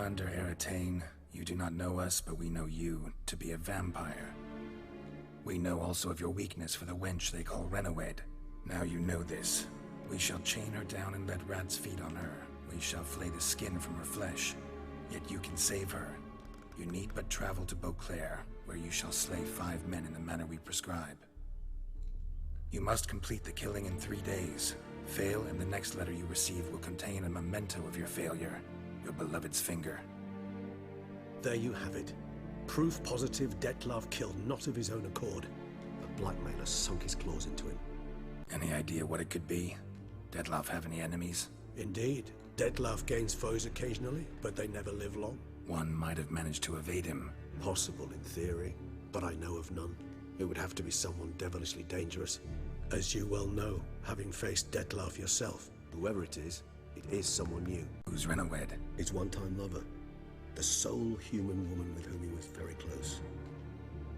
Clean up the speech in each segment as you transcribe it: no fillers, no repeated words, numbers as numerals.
under Eretane. You do not know us, but we know you to be a vampire. We know also of your weakness for the wench they call Renowed. Now you know this. We shall chain her down and let rats feed on her. We shall flay the skin from her flesh. Yet you can save her. You need but travel to Beauclair, where you shall slay 5 men in the manner we prescribe. You must complete the killing in 3 days. Fail, and the next letter you receive will contain a memento of your failure. Your beloved's finger. There you have it. Proof positive Dettlaff killed not of his own accord. The blackmailer sunk his claws into him. Any idea what it could be? Dettlaff have any enemies? Indeed. Dettlaff gains foes occasionally, but they never live long. One might have managed to evade him. Possible in theory, but I know of none. It would have to be someone devilishly dangerous. As you well know, having faced Dettlaff yourself, whoever it is someone new. Who's Renowed? His one-time lover. The sole human woman with whom he was very close.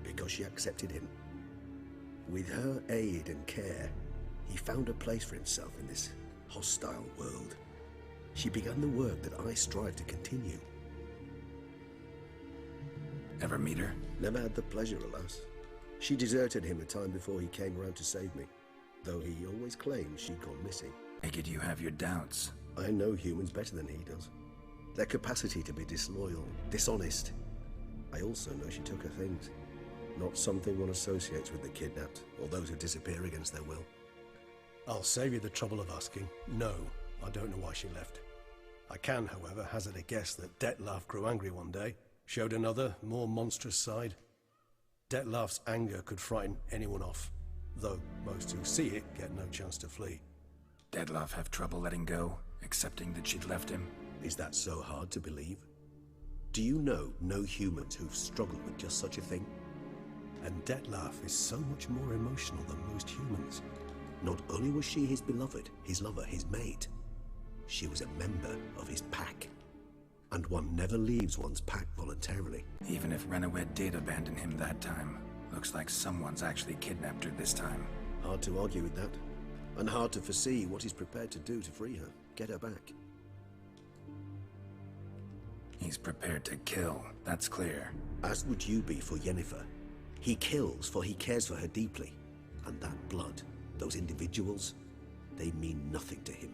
Because she accepted him. With her aid and care, he found a place for himself in this hostile world. She began the work that I strive to continue. Ever meet her? Never had the pleasure, alas. She deserted him a time before he came around to save me, though he always claimed she'd gone missing. Take it you have your doubts. I know humans better than he does. Their capacity to be disloyal, dishonest. I also know she took her things. Not something one associates with the kidnapped, or those who disappear against their will. I'll save you the trouble of asking. No, I don't know why she left. I can, however, hazard a guess that Dettlaff grew angry one day, showed another, more monstrous side. Dettlaff's anger could frighten anyone off, though most who see it get no chance to flee. Dettlaff have trouble letting go, accepting that she'd left him? Is that so hard to believe? Do you know no humans who've struggled with just such a thing? And Dettlaff is so much more emotional than most humans. Not only was she his beloved, his lover, his mate, she was a member of his pack. And one never leaves one's pack voluntarily. Even if Renowed did abandon him that time, looks like someone's actually kidnapped her this time. Hard to argue with that. And hard to foresee what he's prepared to do to free her, get her back. He's prepared to kill, that's clear. As would you be for Yennefer. He kills for he cares for her deeply. And that blood, those individuals, they mean nothing to him.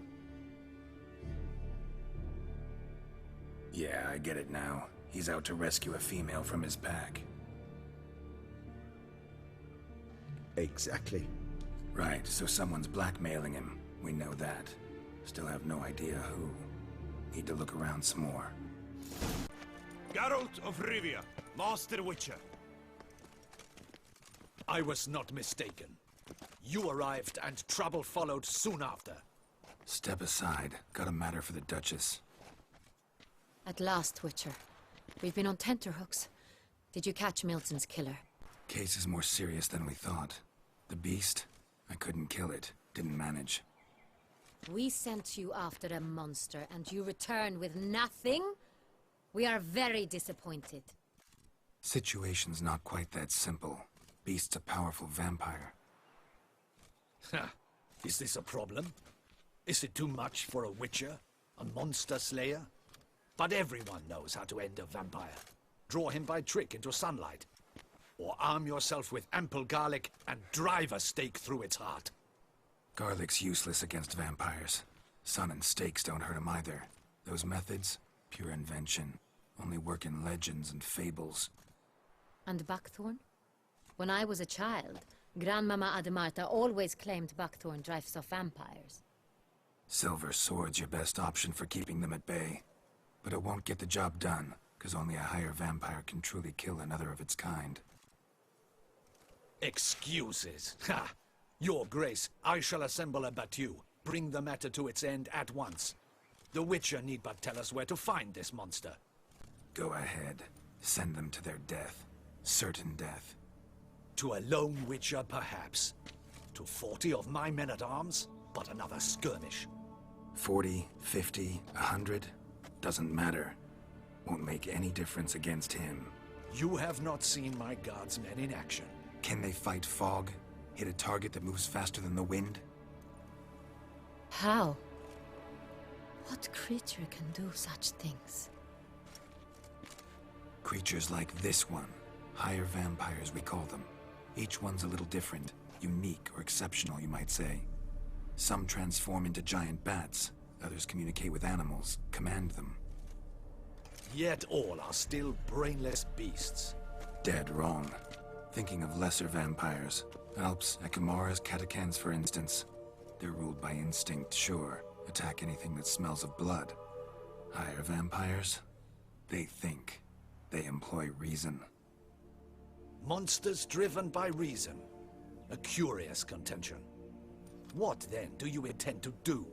Yeah, I get it now. He's out to rescue a female from his pack. Exactly. Right, so someone's blackmailing him. We know that. Still have no idea who. Need to look around some more. Geralt of Rivia, Master Witcher. I was not mistaken. You arrived and trouble followed soon after. Step aside. Got a matter for the Duchess. At last, Witcher. We've been on tenterhooks. Did you catch Milton's killer? Case is more serious than we thought. The beast? I couldn't kill it. Didn't manage. We sent you after a monster, and you return with nothing? We are very disappointed. Situation's not quite that simple. Beast's a powerful vampire. Ha! Is this a problem? Is it too much for a witcher? A monster slayer? But everyone knows how to end a vampire. Draw him by trick into sunlight. Or arm yourself with ample garlic and drive a stake through its heart. Garlic's useless against vampires. Sun and stakes don't hurt him either. Those methods, pure invention. Only work in legends and fables. And buckthorn? When I was a child, Grandmama Ademarta always claimed buckthorn drives off vampires. Silver sword's your best option for keeping them at bay. But it won't get the job done, because only a higher vampire can truly kill another of its kind. Excuses. Ha! Your Grace, I shall assemble a battue. Bring the matter to its end at once. The Witcher need but tell us where to find this monster. Go ahead. Send them to their death. Certain death. To a lone Witcher, perhaps. To 40 of my men-at-arms, but another skirmish. 40, 50, 100? Doesn't matter. Won't make any difference against him. You have not seen my guardsmen in action. Can they fight fog? Hit a target that moves faster than the wind? How? What creature can do such things? Creatures like this one. Higher vampires, we call them. Each one's a little different. Unique or exceptional, you might say. Some transform into giant bats. Others communicate with animals, command them. Yet all are still brainless beasts. Dead wrong. Thinking of lesser vampires. Alps, Ekamaras, Catacans, for instance. They're ruled by instinct, sure. Attack anything that smells of blood. Higher vampires? They think. They employ reason. Monsters driven by reason. A curious contention. What, then, do you intend to do?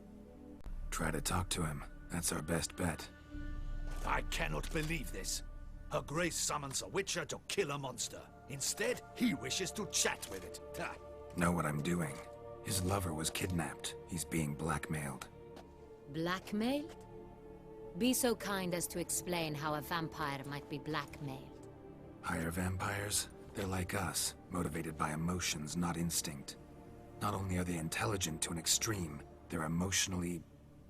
Try to talk to him. That's our best bet. I cannot believe this. Her Grace summons a witcher to kill a monster. Instead, he wishes to chat with it. Ha. Know what I'm doing. His lover was kidnapped. He's being blackmailed. Blackmailed? Be so kind as to explain how a vampire might be blackmailed. Higher vampires? They're like us, motivated by emotions, not instinct. Not only are they intelligent to an extreme, they're emotionally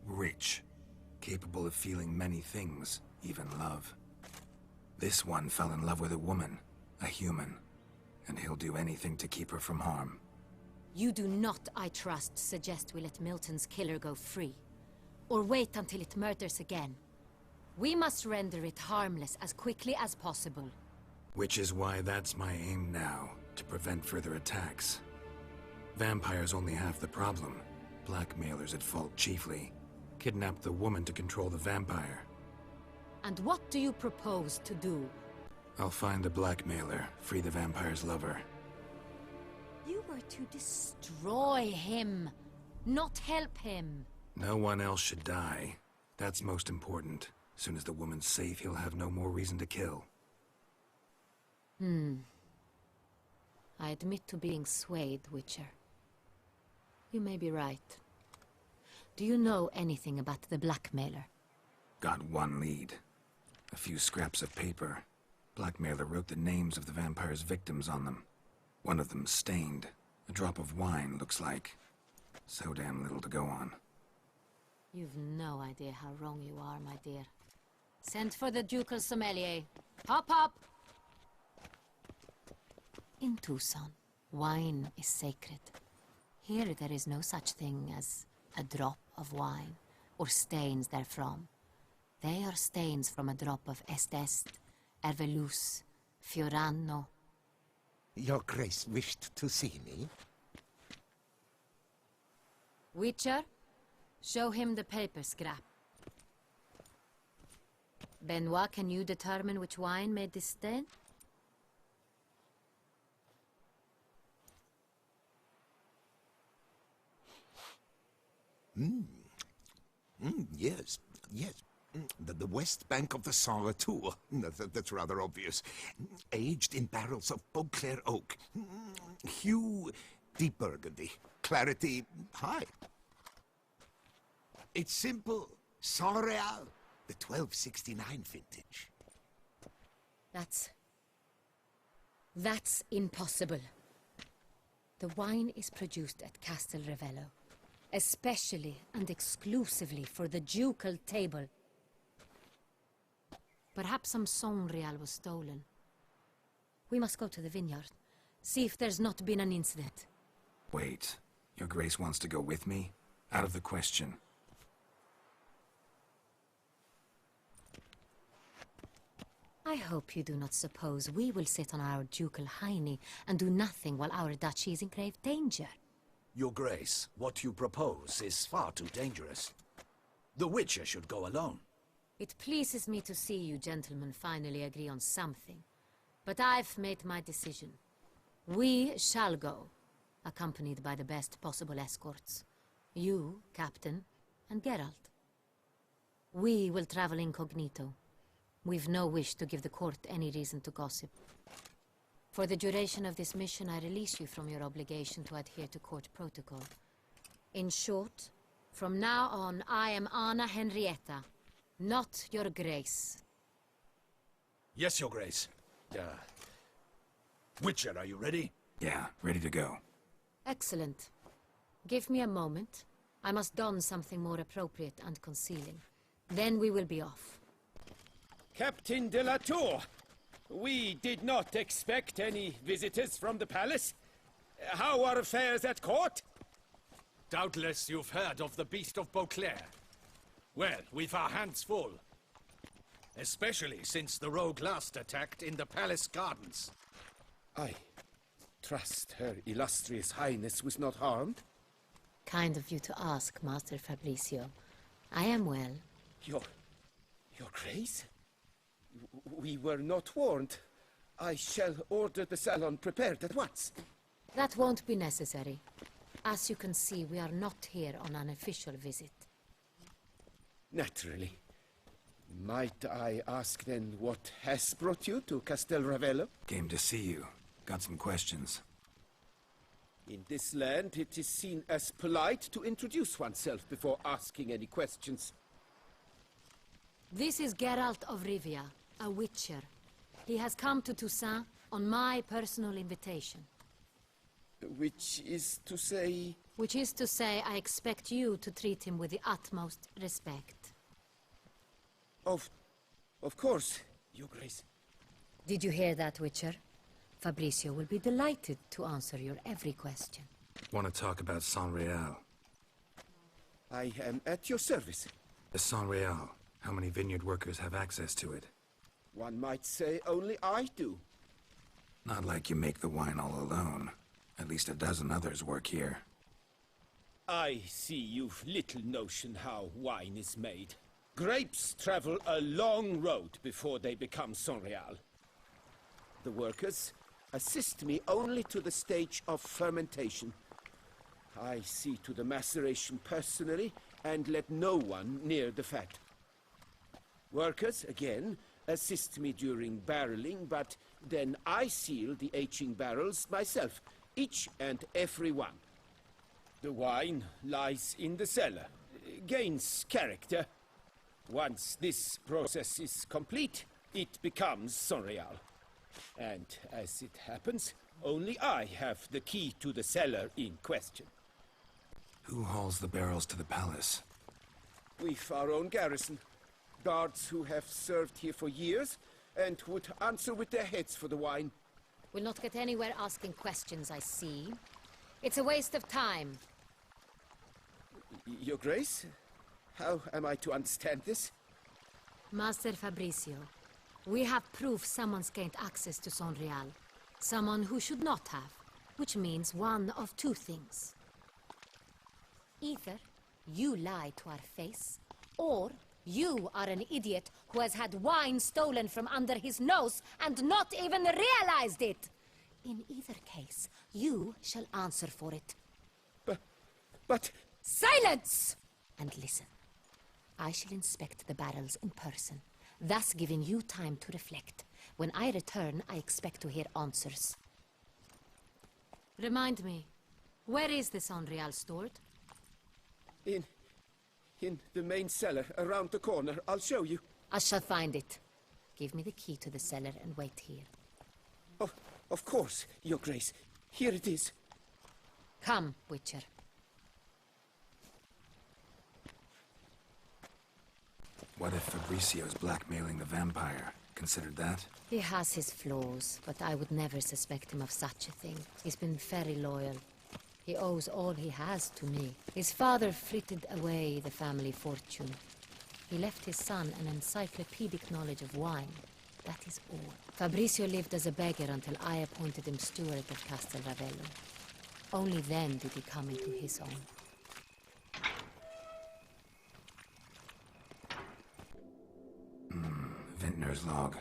rich, capable of feeling many things, even love. This one fell in love with a woman, a human, and he'll do anything to keep her from harm. You do not, I trust, suggest we let Milton's killer go free. Or wait until it murders again. We must render it harmless as quickly as possible. Which is why that's my aim now, to prevent further attacks. Vampires only half the problem. Blackmailers at fault chiefly. Kidnap the woman to control the vampire. And what do you propose to do? I'll find the blackmailer, free the vampire's lover. You were to destroy him, not help him. No one else should die. That's most important. Soon as the woman's safe, he'll have no more reason to kill. I admit to being swayed, Witcher. You may be right. Do you know anything about the blackmailer? Got one lead. A few scraps of paper. Blackmailer wrote the names of the vampire's victims on them. One of them stained. A drop of wine, looks like. So damn little to go on. You've no idea how wrong you are, my dear. Send for the ducal sommelier. Hop, hop! In Tucson, wine is sacred. Here there is no such thing as a drop of wine, or stains therefrom. They are stains from a drop of Est, Ervelus, Fiorano. Your Grace wished to see me? Witcher, show him the paper scrap. Benoit, can you determine which wine made this stain? Yes, yes. The west bank of the Sarre too. That's rather obvious. Aged in barrels of Beauclair oak. Hue, deep burgundy. Clarity, high. It's simple. Saint-Réal, the 1269 vintage. That's impossible. The wine is produced at Castel Ravello, especially and exclusively for the ducal table. Perhaps some Saint-Réal was stolen. We must go to the vineyard, see if there's not been an incident. Wait, your Grace wants to go with me? Out of the question. I hope you do not suppose we will sit on our ducal hiney and do nothing while our duchy is in grave danger. Your Grace, what you propose is far too dangerous. The Witcher should go alone. It pleases me to see you gentlemen finally agree on something. But I've made my decision. We shall go, accompanied by the best possible escorts. You, Captain, and Geralt. We will travel incognito. We've no wish to give the court any reason to gossip. For the duration of this mission, I release you from your obligation to adhere to court protocol. In short, from now on, I am Anna Henrietta, not your Grace. Yes, Your Grace. Witcher, are you ready? Yeah, ready to go. Excellent. Give me a moment. I must don something more appropriate and concealing. Then we will be off. Captain de la Tour, We did not expect any visitors from the palace. How are affairs at court? Doubtless you've heard of the Beast of Beauclair. Well, we've our hands full. Especially since the rogue last attacked in the palace gardens. I trust Her Illustrious Highness was not harmed. Kind of you to ask, Master Fabricio. I am well. Your Grace? We were not warned. I shall order the salon prepared at once. That won't be necessary. As you can see, we are not here on an official visit. Naturally. Might I ask then what has brought you to Castel Ravello? Came to see you. Got some questions. In this land, it is seen as polite to introduce oneself before asking any questions. This is Geralt of Rivia, a witcher. He has come to Toussaint on my personal invitation. Which is to say... Which is to say, I expect you to treat him with the utmost respect. Of course, Your Grace. Did you hear that, Witcher? Fabricio will be delighted to answer your every question. Want to talk about Saint-Réal? I am at your service. The Saint-Réal. How many vineyard workers have access to it? One might say only I do. Not like you make the wine all alone. At least a dozen others work here. I see you've little notion how wine is made. Grapes travel a long road before they become Saint-Réal. The workers assist me only to the stage of fermentation. I see to the maceration personally and let no one near the fat. Workers, again, assist me during barreling, but then I seal the aging barrels myself, each and every one. The wine lies in the cellar, gains character. Once this process is complete, it becomes Saint-Réal. And as it happens, only I have the key to the cellar in question. Who hauls the barrels to the palace? We've our own garrison. Guards who have served here for years and would answer with their heads for the wine. We'll not get anywhere asking questions, I see. It's a waste of time. Your Grace? How am I to understand this? Master Fabricio, we have proof someone's gained access to Saint-Réal. Someone who should not have, which means one of two things. Either you lie to our face, or you are an idiot who has had wine stolen from under his nose and not even realized it. In either case, you shall answer for it. But... Silence! And listen. I shall inspect the barrels in person, thus giving you time to reflect. When I return, I expect to hear answers. Remind me, where is the Saint-Réal stored? In the main cellar, around the corner. I'll show you. I shall find it. Give me the key to the cellar and wait here. Oh, of course, Your Grace. Here it is. Come, Witcher. What if Fabricio's blackmailing the vampire? Considered that? He has his flaws, but I would never suspect him of such a thing. He's been very loyal. He owes all he has to me. His father frittered away the family fortune. He left his son an encyclopedic knowledge of wine. That is all. Fabricio lived as a beggar until I appointed him steward of Castel Ravello. Only then did he come into his own. Vintner's log.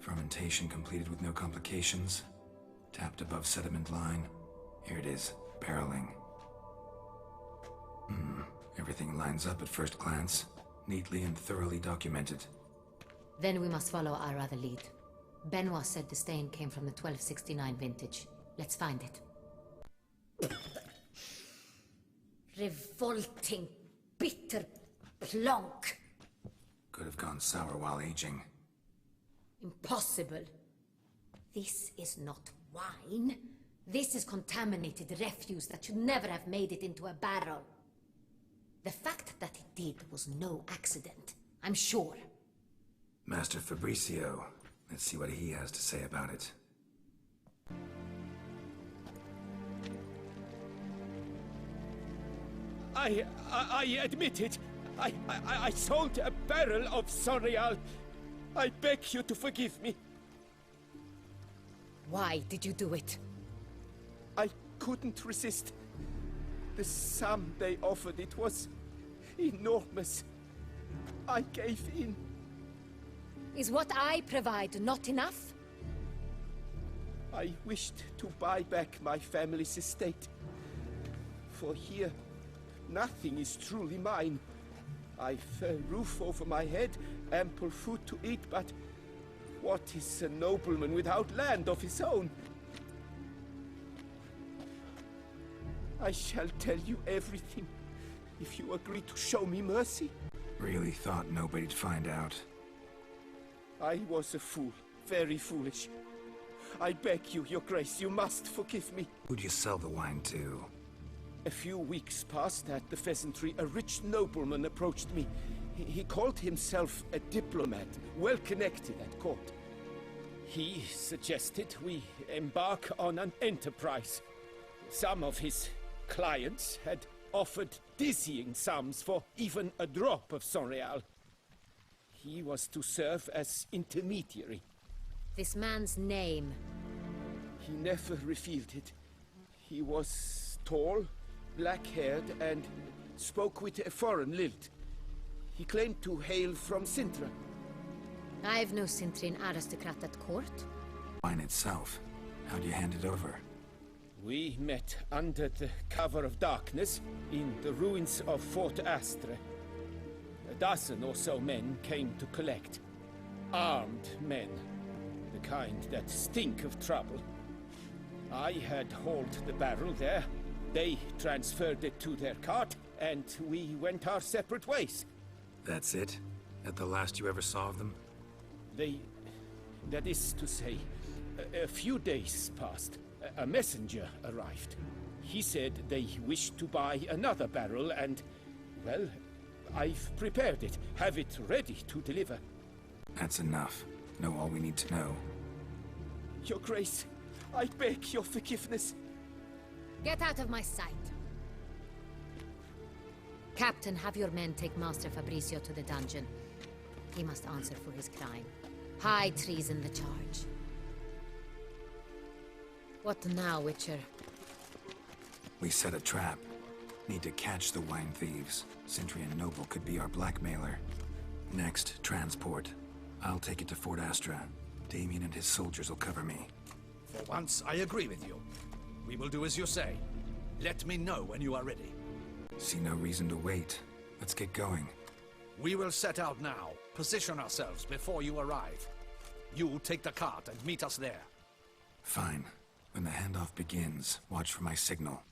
Fermentation completed with no complications. Tapped above sediment line. Here it is. Barreling. Everything lines up at first glance. Neatly and thoroughly documented. Then we must follow our other lead. Benoit said the stain came from the 1269 vintage. Let's find it. Revolting, bitter plonk. Could have gone sour while aging. Impossible. This is not wine. This is contaminated refuse that should never have made it into a barrel. The fact that it did was no accident, I'm sure. Master Fabricio, Let's see what he has to say about it. I admit it. I sold a barrel of Sonreal. I beg you to forgive me. Why did you do it? I couldn't resist. The sum they offered, it was enormous. I gave in. Is what I provide not enough? I wished to buy back my family's estate. For here, nothing is truly mine. I've a roof over my head, ample food to eat, but what is a nobleman without land of his own? I shall tell you everything, if you agree to show me mercy. Really thought nobody'd find out. I was a fool, very foolish. I beg you, your grace, you must forgive me. Who'd you sell the wine to? A few weeks past at the pheasantry, a rich nobleman approached me. He called himself a diplomat, well connected at court. He suggested we embark on an enterprise. Some of his clients had offered dizzying sums for even a drop of Sonreal. He was to serve as intermediary. This man's name. He never revealed it. He was tall, black-haired, and spoke with a foreign lilt. He claimed to hail from Sintra. I've no Cintrin aristocrat at court. Wine itself. How'd you hand it over? We met under the cover of darkness in the ruins of Fort Astre. A dozen or so men came to collect. Armed men. The kind that stink of trouble. I had hauled the barrel there. They transferred it to their cart, and we went our separate ways. That's it? That the last you ever saw of them? That is to say, a few days passed. A messenger arrived. He said they wished to buy another barrel and, well, I've prepared it. Have it ready to deliver. That's enough. Know all we need to know. Your Grace, I beg your forgiveness. Get out of my sight. Captain, have your men take Master Fabrizio to the dungeon. He must answer for his crime. High treason the charge. What now, Witcher? We set a trap. Need to catch the wine thieves. Cintrian Noble could be our blackmailer. Next, transport. I'll take it to Fort Astra. Damien and his soldiers will cover me. For once, I agree with you. We will do as you say. Let me know when you are ready. See no reason to wait. Let's get going. We will set out now. Position ourselves before you arrive. You take the cart and meet us there. Fine. When the handoff begins, watch for my signal.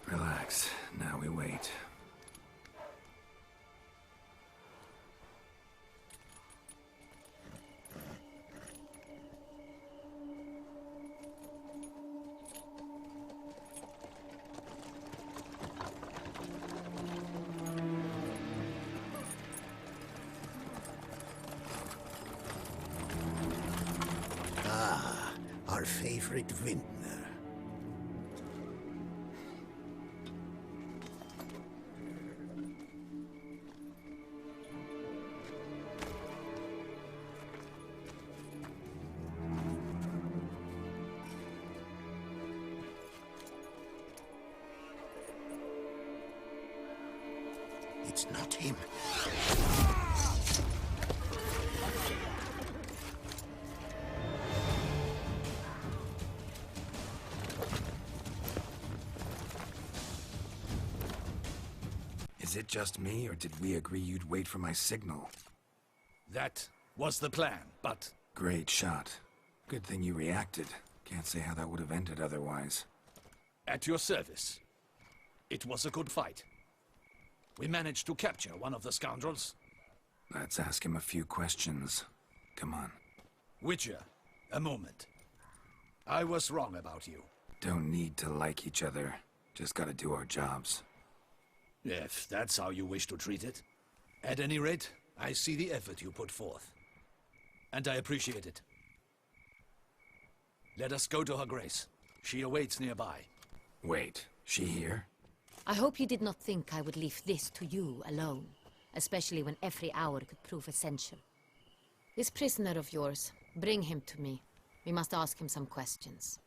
Relax. Now we wait. Our favorite vintner. It's not him. Is it just me, or did we agree you'd wait for my signal? That was the plan, but... Great shot. Good thing you reacted. Can't say how that would have ended otherwise. At your service. It was a good fight. We managed to capture one of the scoundrels. Let's ask him a few questions. Come on. Witcher, a moment. I was wrong about you. Don't need to like each other. Just gotta do our jobs. If that's how you wish to treat it. At any rate, I see the effort you put forth. And I appreciate it. Let us go to her grace. She awaits nearby. Wait, she here? I hope you did not think I would leave this to you alone, especially when every hour could prove essential. This prisoner of yours, bring him to me. We must ask him some questions.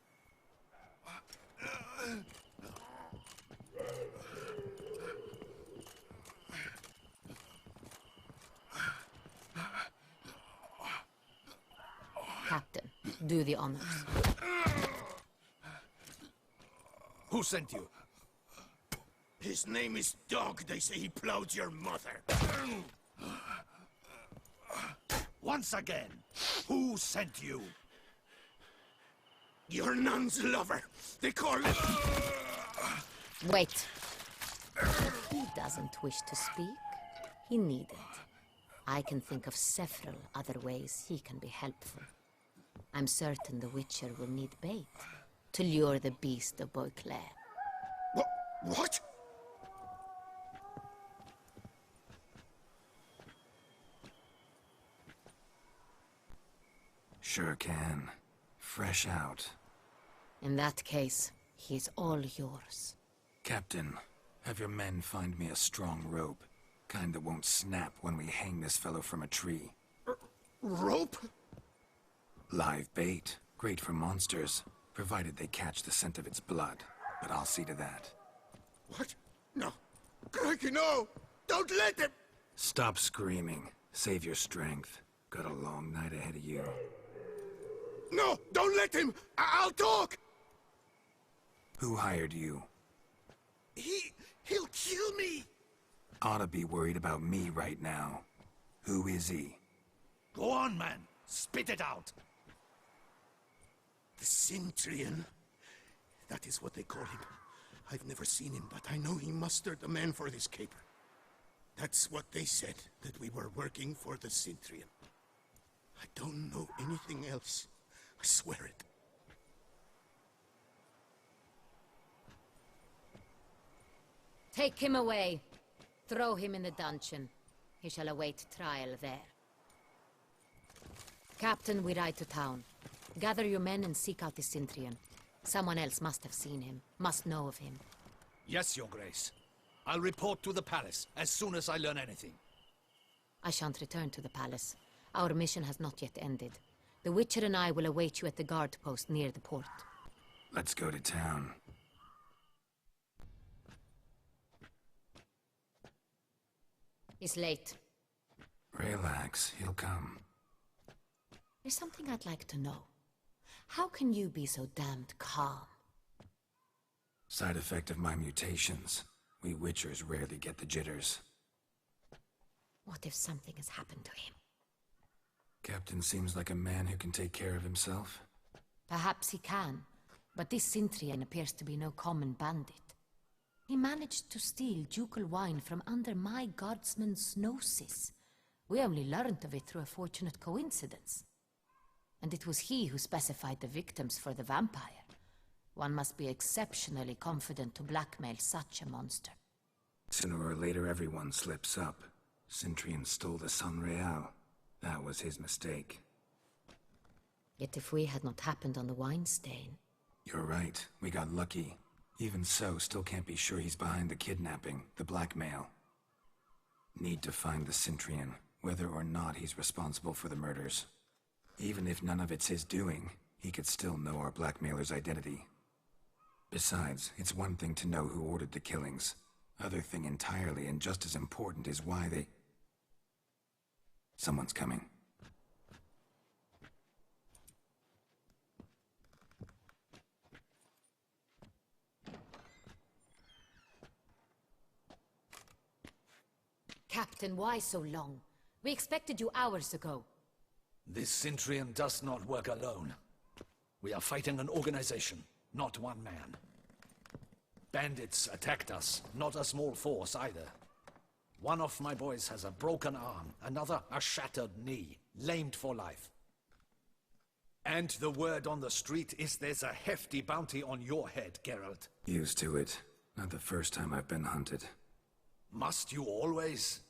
Captain, do the honors. Who sent you? His name is Dog. They say he plowed your mother. Once again, who sent you? Your nun's lover. They call it... Wait. If he doesn't wish to speak, he needn't. I can think of several other ways he can be helpful. I'm certain the Witcher will need bait to lure the beast of Beauclair. What? Sure can. Fresh out. In that case, he's all yours. Captain, have your men find me a strong rope. Kind that won't snap when we hang this fellow from a tree. Rope? Live bait. Great for monsters, provided they catch the scent of its blood. But I'll see to that. What? No. Crikey, no! Don't let them! Stop screaming. Save your strength. Got a long night ahead of you. No! Don't let him! I'll talk! Who hired you? He'll kill me! Oughta be worried about me right now. Who is he? Go on, man. Spit it out. The Cintrian. That is what they call him. I've never seen him, but I know he mustered a man for this caper. That's what they said, that we were working for the Cintrian. I don't know anything else. I swear it. Take him away. Throw him in the dungeon. He shall await trial there. Captain, we ride to town. Gather your men and seek out the Cintrian. Someone else must have seen him, must know of him. Yes, Your Grace. I'll report to the palace as soon as I learn anything. I shan't return to the palace. Our mission has not yet ended. The Witcher and I will await you at the guard post near the port. Let's go to town. He's late. Relax, he'll come. There's something I'd like to know. How can you be so damned calm? Side effect of my mutations. We Witchers rarely get the jitters. What if something has happened to him? Captain seems like a man who can take care of himself. Perhaps he can, but this Cintrian appears to be no common bandit. He managed to steal ducal wine from under my guardsman's noses. We only learned of it through a fortunate coincidence. And it was he who specified the victims for the vampire. One must be exceptionally confident to blackmail such a monster. Sooner or later everyone slips up. Cintrian stole the Sun Real. That was his mistake. Yet if we had not happened on the wine stain... You're right, we got lucky. Even so, still can't be sure he's behind the kidnapping, the blackmail. Need to find the Cintrian, whether or not he's responsible for the murders. Even if none of it's his doing, he could still know our blackmailer's identity. Besides, it's one thing to know who ordered the killings. Other thing entirely, and just as important, is why they... Someone's coming. Captain, why so long? We expected you hours ago. This Cintrian does not work alone. We are fighting an organization, not one man. Bandits attacked us, not a small force either. One of my boys has a broken arm, another a shattered knee, lamed for life. And the word on the street is there's a hefty bounty on your head, Geralt. Used to it. Not the first time I've been hunted. Must you always?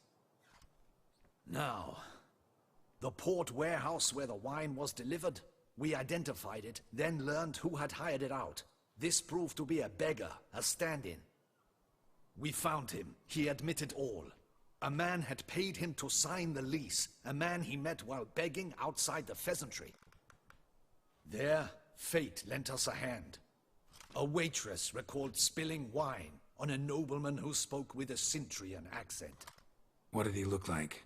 Now, the port warehouse where the wine was delivered, we identified it, then learned who had hired it out. This proved to be a beggar, a stand-in. We found him. He admitted all. A man had paid him to sign the lease, a man he met while begging outside the pheasantry. There, fate lent us a hand. A waitress recalled spilling wine on a nobleman who spoke with a Cintrian accent. What did he look like?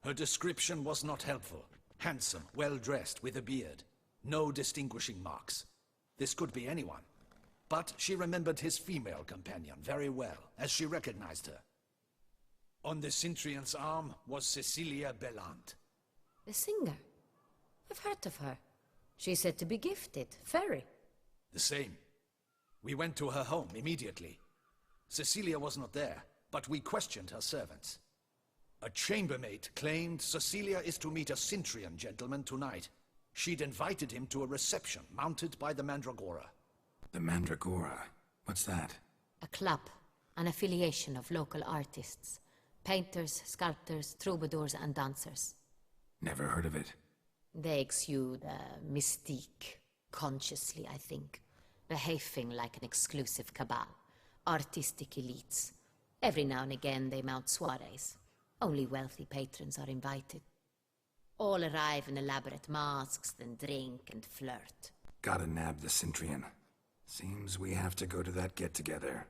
Her description was not helpful. Handsome, well-dressed, with a beard. No distinguishing marks. This could be anyone. But she remembered his female companion very well, as she recognized her. On the Cintrian's arm was Cecilia Bellant. The singer? I've heard of her. She's said to be gifted. Fairy. The same. We went to her home immediately. Cecilia was not there, but we questioned her servants. A chambermaid claimed Cecilia is to meet a Cintrian gentleman tonight. She'd invited him to a reception mounted by the Mandragora. The Mandragora? What's that? A club. An affiliation of local artists. Painters, sculptors, troubadours and dancers. Never heard of it. They exude mystique. Consciously, I think. Behaving like an exclusive cabal. Artistic elites. Every now and again they mount soirees. Only wealthy patrons are invited. All arrive in elaborate masks, then drink and flirt. Gotta nab the Cintrian. Seems we have to go to that get-together.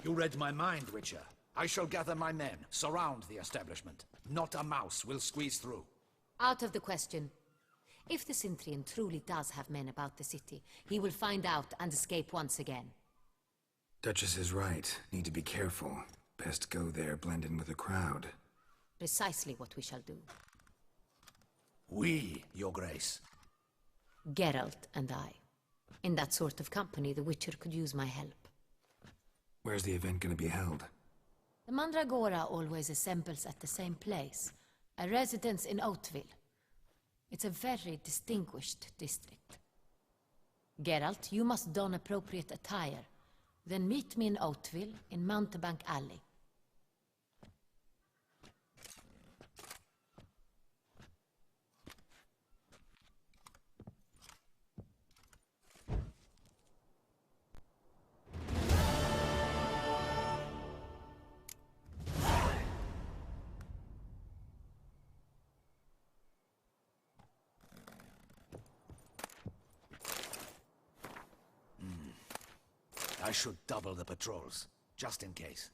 You read my mind, Witcher. I shall gather my men, surround the establishment. Not a mouse will squeeze through. Out of the question. If the Cintrian truly does have men about the city, he will find out and escape once again. Duchess is right. Need to be careful. Best go there, blend in with the crowd. Precisely what we shall do. We, Your Grace. Geralt and I. In that sort of company, the Witcher could use my help. Where's the event gonna be held? The Mandragora always assembles at the same place, a residence in Oatville. It's a very distinguished district. Geralt, you must don appropriate attire. Then meet me in Oatville, in Mountebank Alley. I should double the patrols, just in case.